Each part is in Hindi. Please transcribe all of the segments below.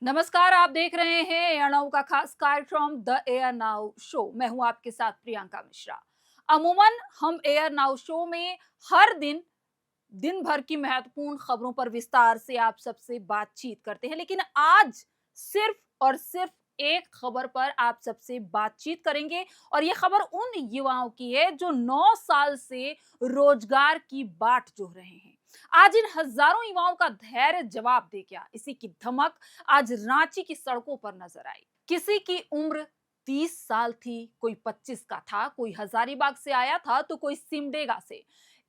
नमस्कार, आप देख रहे हैं एयर नाउ का खास कार्यक्रम द एयर नाउ शो। मैं हूं आपके साथ प्रियंका मिश्रा। अमूमन हम एयर नाउ शो में हर दिन दिन भर की महत्वपूर्ण खबरों पर विस्तार से आप सबसे बातचीत करते हैं, लेकिन आज सिर्फ और सिर्फ एक खबर पर आप सबसे बातचीत करेंगे। और ये खबर उन युवाओं की है जो 9 साल से रोजगार की बाट जोह रहे हैं। आज इन हजारों युवाओं का धैर्य जवाब दे गया। इसी की धमक आज रांची की सड़कों पर नजर आई। किसी की उम्र 30 साल थी, कोई 25 का था, कोई हजारीबाग से आया था तो कोई सिमडेगा से।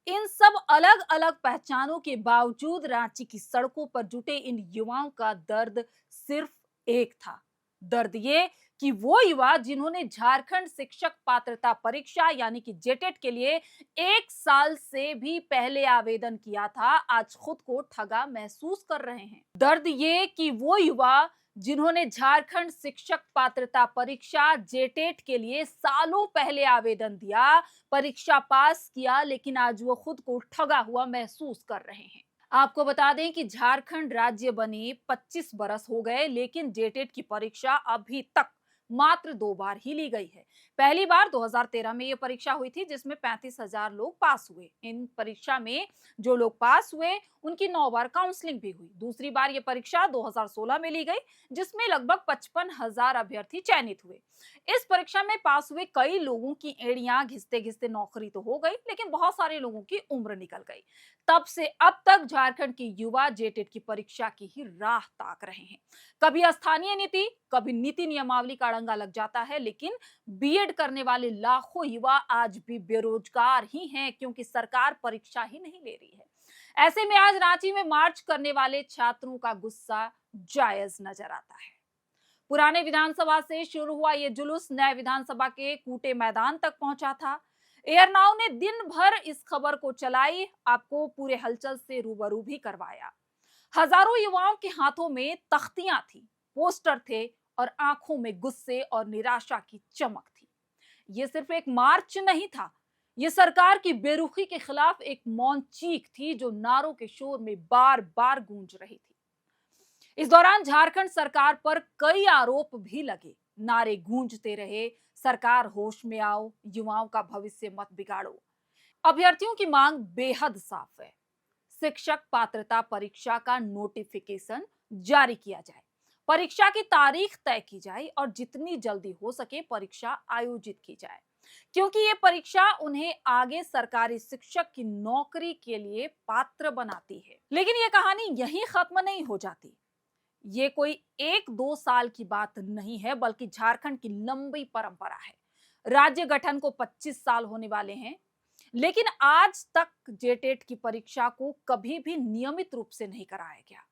इन सब अलग अलग पहचानों के बावजूद रांची की सड़कों पर जुटे इन युवाओं का दर्द सिर्फ एक था। दर्द ये कि वो युवा जिन्होंने झारखंड शिक्षक पात्रता परीक्षा यानी कि जेटेट के लिए 1 साल से भी पहले आवेदन किया था, आज खुद को ठगा महसूस कर रहे हैं। दर्द ये कि वो युवा जिन्होंने झारखंड शिक्षक पात्रता परीक्षा जेटेट के लिए सालों पहले आवेदन दिया, परीक्षा पास किया, लेकिन आज वो खुद को ठगा हुआ महसूस कर रहे हैं। आपको बता दें कि झारखंड राज्य बने 25 बरस हो गए, लेकिन जेटेट की परीक्षा अभी तक मात्र 2 बार ही ली गई है। पहली बार 2013 में यह परीक्षा हुई थी, जिसमें 35,000 लोग पास हुए। इन परीक्षा में जो लोग पास हुए उनकी 9 बार काउंसलिंग भी हुई। दूसरी बार यह परीक्षा 2016 में ली गई, जिसमें लगभग 55,000 अभ्यर्थी चयनित हुए। इस परीक्षा में पास हुए कई लोगों की एड़ियां घिसते घिसते नौकरी तो हो गई, लेकिन बहुत सारे लोगों की उम्र निकल गई। तब से अब तक झारखंड के युवा जेटेट की परीक्षा की ही राह ताक रहे हैं। कभी स्थानीय नीति, कभी नीति नियमावली का अड़ंगा लग जाता है, लेकिन बीएड करने वाले लाखों युवा आज भी बेरोजगार ही हैं, क्योंकि सरकार परीक्षा ही नहीं ले रही है। ऐसे में आज रांची में मार्च करने वाले छात्रों का गुस्सा जायज नजर आता है। पुराने विधानसभा से शुरू हुआ ये जुलूस नए विधानसभा के कूटे मैदान तक पहुंचा था। एयर नाउ ने दिन भर इस खबर को चलाई, आपको पूरे हलचल से रूबरू भी करवाया। हजारों युवाओं के हाथों में तख्तियां थी, पोस्टर थे और आंखों में गुस्से और निराशा की चमक थी। ये सिर्फ एक मार्च नहीं था, ये सरकार की बेरुखी के खिलाफ एक मौन चीख थी जो नारों के शोर में बार बार गूंज रही थी। इस दौरान झारखंड सरकार पर कई आरोप भी लगे। नारे गूंजते रहे, सरकार होश में आओ, युवाओं का भविष्य मत बिगाड़ो। अभ्यर्थियों की मांग बेहद साफ है। शिक्षक पात्रता परीक्षा का नोटिफिकेशन जारी किया जाए, परीक्षा की तारीख तय की जाए और जितनी जल्दी हो सके परीक्षा आयोजित की जाए, क्योंकि ये परीक्षा उन्हें आगे सरकारी शिक्षक की नौकरी के लिए पात्र बनाती है। लेकिन ये कहानी यहीं खत्म नहीं हो जाती। ये कोई 1-2 साल की बात नहीं है, बल्कि झारखंड की लंबी परंपरा है। राज्य गठन को 25 साल होने वाले हैं, लेकिन आज तक जेटेट की परीक्षा को कभी भी नियमित रूप से नहीं कराया गया।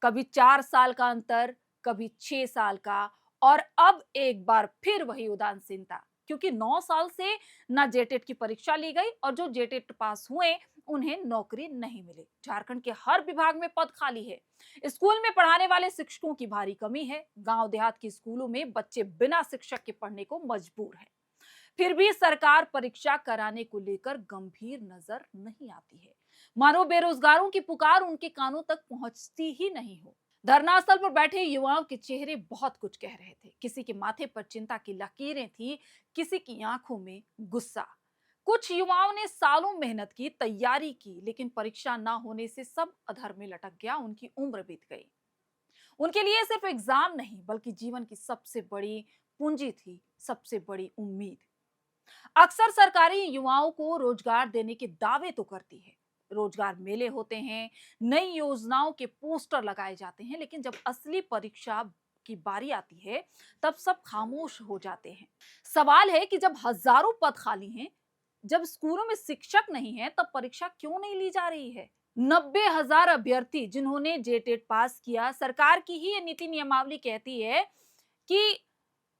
कभी 4 साल का अंतर, कभी 6 साल का, और अब एक बार फिर वही उदासीनता, क्योंकि 9 साल से ना जेटेट की परीक्षा ली गई और जो जेटेट पास हुए उन्हें नौकरी नहीं मिली। झारखंड के हर विभाग में पद खाली है। स्कूल में पढ़ाने वाले शिक्षकों की भारी कमी है। गांव देहात के स्कूलों में बच्चे बिना शिक्षक के पढ़ने को मजबूर हैं। फिर भी सरकार परीक्षा कराने को लेकर गंभीर नजर नहीं आती है, मानो बेरोजगारों की पुकार उनके कानों तक पहुंचती ही नहीं हो। धरना स्थल पर बैठे युवाओं के चेहरे बहुत कुछ कह रहे थे। किसी के माथे पर चिंता की लकीरें थी, किसी की आंखों में गुस्सा। कुछ युवाओं ने सालों मेहनत की, तैयारी की, लेकिन परीक्षा ना होने से सब अधर में लटक गया, उनकी उम्र बीत गई। उनके लिए सिर्फ एग्जाम नहीं, बल्कि जीवन की सबसे बड़ी पूंजी थी, सबसे बड़ी उम्मीद। अक्सर सरकारी युवाओं को रोजगार देने के दावे तो करती है, रोजगार मेले होते हैं, नई योजनाओं के पोस्टर लगाए जाते हैं, लेकिन जब असली परीक्षा की बारी आती है तब सब खामोश हो जाते हैं। सवाल है कि जब हजारों पद खाली हैं, जब स्कूलों में शिक्षक नहीं है, तब परीक्षा क्यों नहीं ली जा रही है? 90,000 अभ्यर्थी जिन्होंने जेटेट पास किया, सरकार की ही ये नीति नियमावली कहती है कि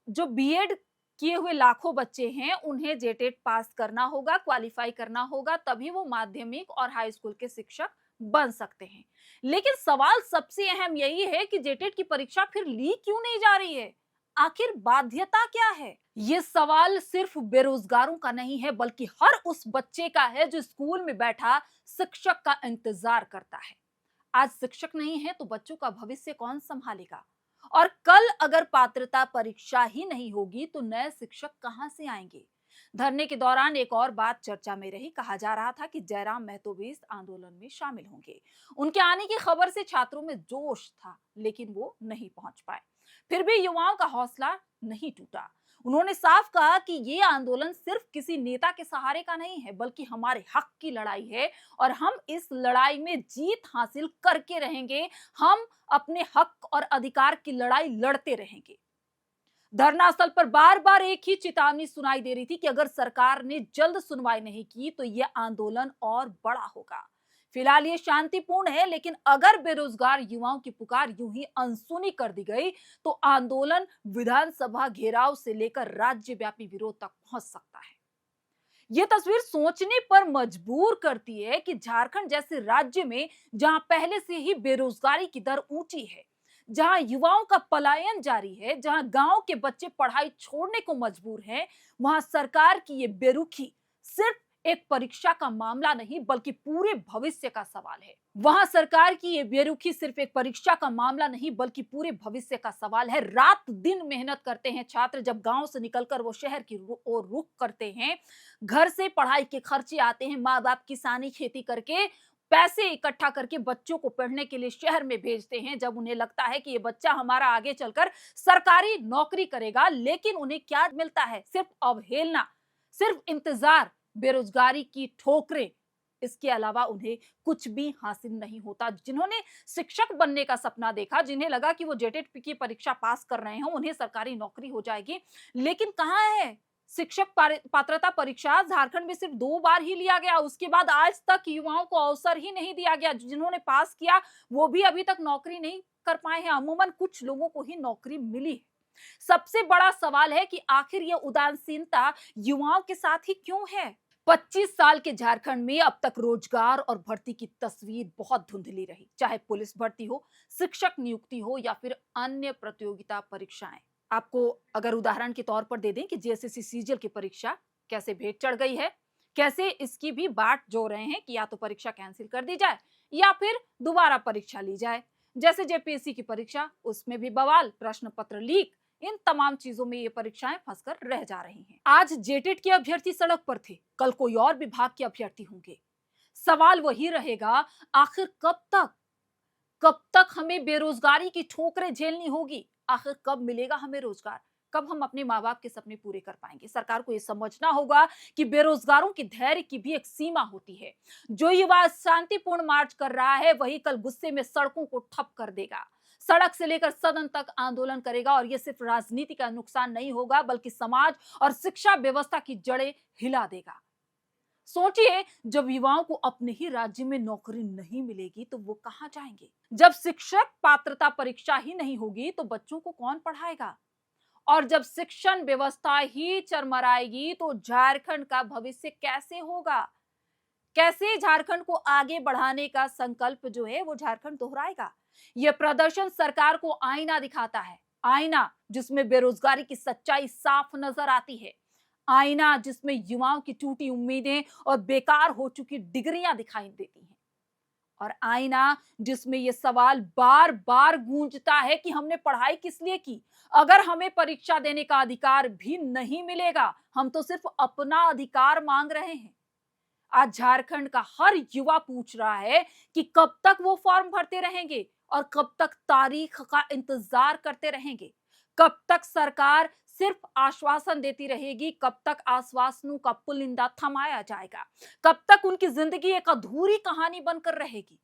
जो बीएड किए हुए लाखों बच्चे हैं उन्हें जेटेट पास करना होगा, क्वालिफाई करना होगा, तभी वो माध्यमिक और हाई स्कूल के शिक्षक बन सकते हैं। लेकिन सवाल सबसे अहम यही है कि जेटेट की परीक्षा फिर ली क्यों नहीं जा रही है? आखिर बाध्यता क्या है? ये सवाल सिर्फ बेरोजगारों का नहीं है, बल्कि हर उस बच्चे का है जो स्कूल में बैठा शिक्षक का इंतजार करता है। आज शिक्षक नहीं है तो बच्चों का भविष्य कौन संभालेगा? और कल अगर पात्रता परीक्षा ही नहीं होगी तो नए शिक्षक कहां से आएंगे। धरने के दौरान एक और बात चर्चा में रही। कहा जा रहा था कि जयराम महतो भी इस आंदोलन में शामिल होंगे। उनके आने की खबर से छात्रों में जोश था, लेकिन वो नहीं पहुंच पाए। फिर भी युवाओं का हौसला नहीं टूटा। उन्होंने साफ कहा कि ये आंदोलन सिर्फ किसी नेता के सहारे का नहीं है, बल्कि हमारे हक की लड़ाई है और हम इस लड़ाई में जीत हासिल करके रहेंगे। हम अपने हक और अधिकार की लड़ाई लड़ते रहेंगे। धरना स्थल पर बार बार एक ही चेतावनी सुनाई दे रही थी कि अगर सरकार ने जल्द सुनवाई नहीं की तो यह आंदोलन और बड़ा होगा। फिलहाल ये शांतिपूर्ण है, लेकिन अगर बेरोजगार युवाओं की पुकार यूं ही अनसुनी कर दी गई तो आंदोलन विधानसभा घेराव से लेकर राज्यव्यापी विरोध तक पहुंच सकता है। यह तस्वीर सोचने पर मजबूर करती है कि झारखंड जैसे राज्य में जहां पहले से ही बेरोजगारी की दर ऊंची है, जहां युवाओं का पलायन जारी है, जहां गांव के बच्चे पढ़ाई छोड़ने को मजबूर हैं, वहां सरकार की ये बेरुखी सिर्फ एक परीक्षा का मामला नहीं बल्कि पूरे भविष्य का सवाल है। वहां सरकार की ये बेरुखी सिर्फ एक परीक्षा का मामला नहीं बल्कि पूरे भविष्य का सवाल है। रात दिन मेहनत करते हैं छात्र, जब गांव से निकलकर वो शहर की ओर रुख करते हैं। घर से पढ़ाई के खर्चे आते हैं, माँ बाप किसानी खेती करके पैसे इकट्ठा करके बच्चों को पढ़ने के लिए शहर में भेजते हैं। जब उन्हें लगता है कि ये बच्चा हमारा आगे चलकर सरकारी नौकरी करेगा, लेकिन उन्हें क्या मिलता है? सिर्फ अवहेलना, सिर्फ इंतजार, बेरोजगारी की ठोकरें। इसके अलावा उन्हें कुछ भी हासिल नहीं होता। जिन्होंने शिक्षक बनने का सपना देखा, जिन्हें लगा कि वो जेटेट की परीक्षा पास कर रहे हैं, उन्हें सरकारी नौकरी हो जाएगी, लेकिन कहां है शिक्षक पात्रता परीक्षा? झारखंड में सिर्फ 2 बार ही लिया गया, उसके बाद आज तक युवाओं को अवसर ही नहीं दिया गया। जिन्होंने पास किया वो भी अभी तक नौकरी नहीं कर पाए हैं। अमूमन कुछ लोगों को ही नौकरी मिली है। सबसे बड़ा सवाल है कि आखिर ये उदासीनता युवाओं के साथ ही क्यों है? 25 साल के झारखंड में अब तक रोजगार और भर्ती की तस्वीर बहुत धुंधली रही, चाहे पुलिस भर्ती हो, शिक्षक नियुक्ति हो या फिर अन्य प्रतियोगिता परीक्षाएं। आपको अगर उदाहरण के तौर पर दे दें कि जेएसएससी सीजीएल की परीक्षा कैसे भेंट चढ़ गई है, कैसे इसकी भी बाट जो रहे हैं कि या तो परीक्षा कैंसिल कर दी जाए या फिर दोबारा परीक्षा ली जाए। जैसे जेपीएससी की परीक्षा, उसमें भी बवाल, प्रश्न पत्र लीक, इन तमाम चीजों में ये परीक्षाएं फंसकर रह जा रही हैं। आज जेटेट के अभ्यर्थी सड़क पर थे, कल कोई और विभाग के अभ्यर्थी होंगे। सवाल वही रहेगा, आखिर कब तक हमें बेरोजगारी की ठोकरें झेलनी होगी? आखिर कब मिलेगा हमें रोजगार? कब हम अपने माँ बाप के सपने पूरे कर पाएंगे? सरकार को यह समझना होगा कि बेरोजगारों की धैर्य की भी एक सीमा होती है। जो युवा शांतिपूर्ण मार्च कर रहा है, वही कल गुस्से में सड़कों को ठप कर देगा, सड़क से लेकर सदन तक आंदोलन करेगा। और यह सिर्फ राजनीति का नुकसान नहीं होगा बल्कि समाज और शिक्षा व्यवस्था की जड़ें हिला देगा। सोचिए, जब युवाओं को अपने ही राज्य में नौकरी नहीं मिलेगी तो वो कहां जाएंगे? जब शिक्षक पात्रता परीक्षा ही नहीं होगी तो बच्चों को कौन पढ़ाएगा? और जब शिक्षण व्यवस्था ही चरमराएगी तो झारखंड का भविष्य कैसे होगा? कैसे झारखंड को आगे बढ़ाने का संकल्प जो है वो झारखंड दोहराएगा? यह प्रदर्शन सरकार को आईना दिखाता है, आईना जिसमें बेरोजगारी की सच्चाई साफ नजर आती है, आईना जिसमें युवाओं की टूटी उम्मीदें और बेकार हो चुकी डिग्रियां दिखाई देती हैं, और आईना जिसमें यह सवाल बार बार गूंजता है कि हमने पढ़ाई किस लिए की अगर हमें परीक्षा देने का अधिकार भी नहीं मिलेगा? हम तो सिर्फ अपना अधिकार मांग रहे हैं। आज झारखंड का हर युवा पूछ रहा है कि कब तक वो फॉर्म भरते रहेंगे और कब तक तारीख का इंतजार करते रहेंगे? कब तक सरकार सिर्फ आश्वासन देती रहेगी? कब तक आश्वासनों का पुलिंदा थमाया जाएगा? कब तक उनकी जिंदगी एक अधूरी कहानी बनकर रहेगी?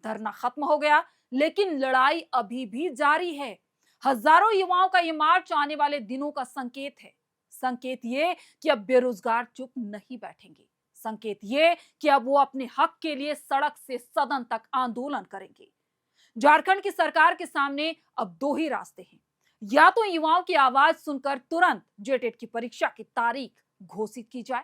धरना खत्म हो गया, लेकिन लड़ाई अभी भी जारी है। हजारों युवाओं का ये मार्च आने वाले दिनों का संकेत है। संकेत ये कि अब बेरोजगार चुप नहीं बैठेंगे। संकेत ये कि अब वो अपने हक के लिए सड़क से सदन तक आंदोलन करेंगे। झारखंड की सरकार के सामने अब 2 ही रास्ते हैं। या तो युवाओं की आवाज सुनकर तुरंत जेटेट की परीक्षा की तारीख घोषित की जाए,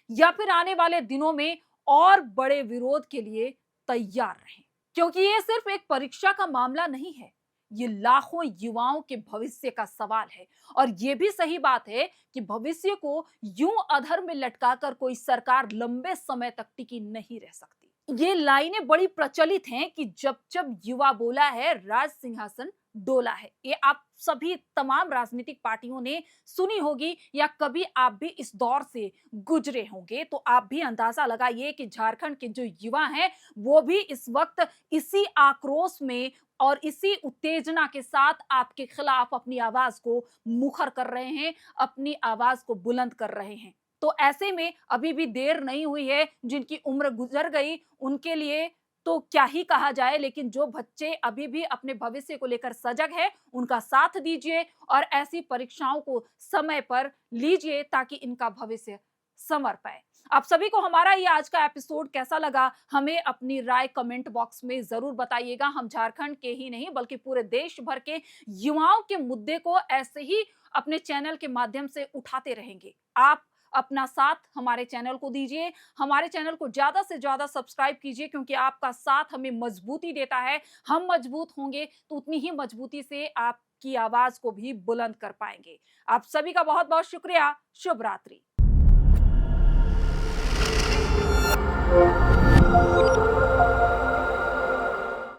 या फिर आने वाले दिनों में और बड़े विरोध के लिए तैयार रहें, क्योंकि ये सिर्फ एक परीक्षा का मामला नहीं है, ये लाखों युवाओं के भविष्य का सवाल है। और ये भी सही बात है कि भविष्य को यूं अधर में लटकाकर कोई सरकार लंबे समय तक टिकी नहीं रह सकती। ये लाइनें बड़ी प्रचलित हैं कि जब जब युवा बोला है राज सिंहासन डोला है। ये आप सभी तमाम राजनीतिक पार्टियों ने सुनी होगी या कभी आप भी इस दौर से गुजरे होंगे, तो आप भी अंदाजा लगाइए कि झारखंड के जो युवा हैं वो भी इस वक्त इसी आक्रोश में और इसी उत्तेजना के साथ आपके खिलाफ अपनी आवाज को मुखर कर रहे हैं, अपनी आवाज को बुलंद कर रहे हैं। तो ऐसे में अभी भी देर नहीं हुई है, जिनकी उम्र गुजर गई उनके लिए तो क्या ही कहा जाए, लेकिन जो बच्चे अभी भी अपने भविष्य को लेकर सजग है उनका साथ दीजिए और ऐसी परीक्षाओं को समय पर लीजिए ताकि इनका भविष्य संवर पाए। आप सभी को हमारा ये आज का एपिसोड कैसा लगा, हमें अपनी राय कमेंट बॉक्स में जरूर बताइएगा। हम झारखंड के ही नहीं बल्कि पूरे देश भर के युवाओं के मुद्दे को ऐसे ही अपने चैनल के माध्यम से उठाते रहेंगे। आप अपना साथ हमारे चैनल को दीजिए, हमारे चैनल को ज्यादा से ज्यादा सब्सक्राइब कीजिए, क्योंकि आपका साथ हमें मजबूती देता है। हम मजबूत होंगे तो उतनी ही मजबूती से आपकी आवाज को भी बुलंद कर पाएंगे। आप सभी का बहुत बहुत शुक्रिया। शुभ रात्रि।